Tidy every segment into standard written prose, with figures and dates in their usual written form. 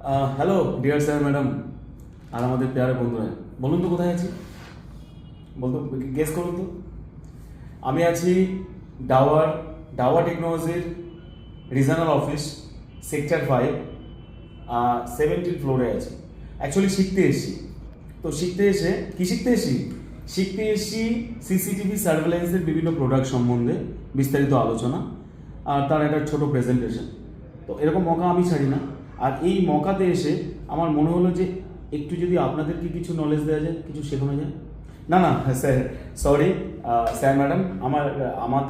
Hello dear sir madam আর আমাদের প্যারে বন্ধুরা, বলুন তো কোথায় আছি, বলতো গেস করুন তো। আমি আছি ডাওয়ার ডাওয়া টেকনোলজির রিজনাল অফিস, সেক্টর 5, 17 ফ্লোরে আছি। অ্যাকচুয়ালি শিখতে এসেছি। তো শিখতে এসে কি শিখতে এসেছি সিসিটিভি সার্ভেলেন্সের বিভিন্ন প্রোডাক্ট সম্বন্ধে বিস্তারিত আলোচনা আর তার একটা ছোট প্রেজেন্টেশন। তো এরকম মকা আমি ছাড়ি না। আর এই মকাতে এসে আমার মনে হলো যে একটু যদি আপনাদেরকে কিছু নলেজ দেওয়া যায়, কিছু শেখানো যায়। না না স্যার, সরি স্যার ম্যাডাম, আমার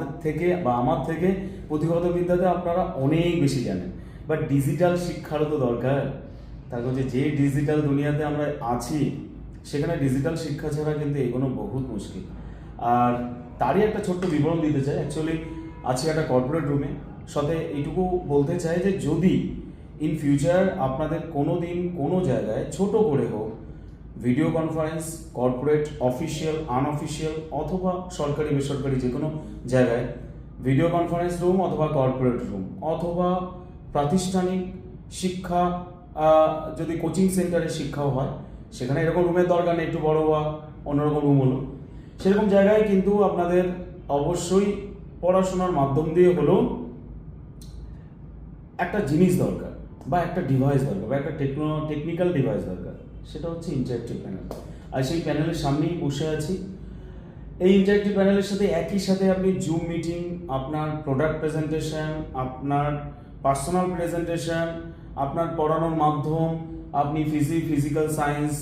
থেকে পুঁথিগত বিদ্যাতে আপনারা অনেক বেশি জানেন, বাট ডিজিটাল শিক্ষারও তো দরকার। তার কাছে যে ডিজিটাল দুনিয়াতে আমরা আছি, সেখানে ডিজিটাল শিক্ষা ছাড়া কিন্তু এগোনো বহুত মুশকিল। আর তারই একটা ছোট্ট বিবরণ দিতে চাই। অ্যাকচুয়ালি আছি একটা কর্পোরেট রুমে, সাথে এইটুকু বলতে চাই যে যদি ইন ফিউচার আপনাদের কোনো দিন কোনো জায়গায় ছোট করে হোক video conference, corporate, official, unofficial অথবা সরকারি বেসরকারি যে কোনো জায়গায় ভিডিও কনফারেন্স রুম অথবা কর্পোরেট রুম অথবা প্রাতিষ্ঠানিক শিক্ষা, যদি কোচিং সেন্টারে শিক্ষাও হয়, সেখানে এরকম রুমের দরকার নেই, একটু বড় বা অন্যরকম রুম হলো, সেরকম জায়গায় কিন্তু আপনাদের অবশ্যই পড়াশোনার মাধ্যম দিয়ে হলেও একটা জিনিস দরকার বা একটা ডিভাইস দরকার বা একটা টেকনিক্যাল ডিভাইস দরকার। সেটা হচ্ছে ইন্টারেক্টিভ প্যানেল। আর সেই প্যানেলের সামনেই বসে আছি। এই ইন্টারেক্টিভ প্যানেলের সাথে একই সাথে আপনি জুম মিটিং, আপনার প্রোডাক্ট প্রেজেন্টেশন, আপনার পার্সোনাল প্রেজেন্টেশন, আপনার পড়ানোর মাধ্যম, আপনি physical science,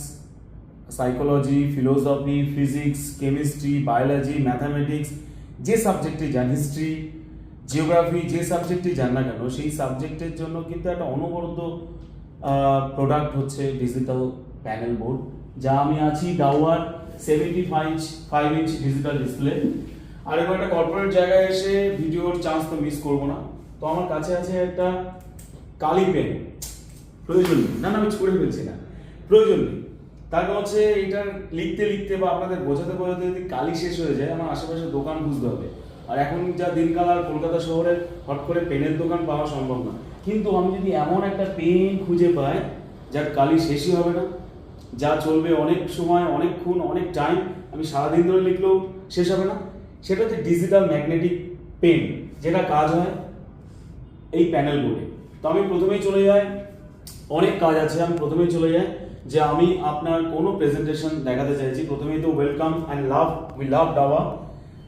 psychology, philosophy, physics, chemistry, biology, mathematics, যে সাবজেক্টে যান, হিস্ট্রি, জিওগ্রাফি, যে সাবজেক্টে যান না কেন, সেই সাবজেক্টের জন্য কিন্তু একটা অনবরত প্রোডাক্ট হচ্ছে ডিজিটাল প্যানেল বোর্ড, যা আমি আছি ডাওয়ার 75 ইঞ্চ ডিজিটাল ডিসপ্লে। আর এবার একটা কর্পোরেট জায়গায় এসে ভিডিওর চান্স তো মিস করবো না। তো আমার কাছে আছে একটা কালি পেন। প্রয়োজন নেই, না আমি ছুড়ে ফেলছি না, প্রয়োজন নেই। তার কারণ হচ্ছে এটা লিখতে লিখতে বা আপনাদের বোঝাতে বোঝাতে যদি কালি শেষ হয়ে যায়, আমার আশেপাশে দোকান বুঝতে হবে। আর এখন যা দিনকাল, আর কলকাতা শহরে হট করে পেনের দোকান পাওয়া সম্ভব না। কিন্তু আমি যদি এমন একটা পেন খুঁজে পাই যার কালি শেষই হবে না, যা চলবে অনেক সময়, অনেকক্ষণ, অনেক টাইম, আমি সারাদিন ধরে লিখলেও শেষ হবে না, সেটা হচ্ছে ডিজিটাল ম্যাগনেটিক পেন, যেটা কাজ হয় এই প্যানেল বোর্ডে। তো আমি প্রথমেই চলে যাই, অনেক কাজ আছে, আমি প্রথমেই চলে যাই যে আমি আপনার কোনো প্রেজেন্টেশন দেখাতে চাইছি। প্রথমেই তো ওয়েলকাম অ্যান্ড উই লাভ ডাওয়া।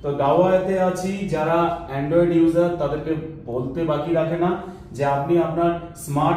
তো ডাওয়াতে আছি যারা অ্যান্ড্রয়েড ইউজার, তাদেরকে বলতে বাকি রাখে না যে আপনি আপনার স্মার্ট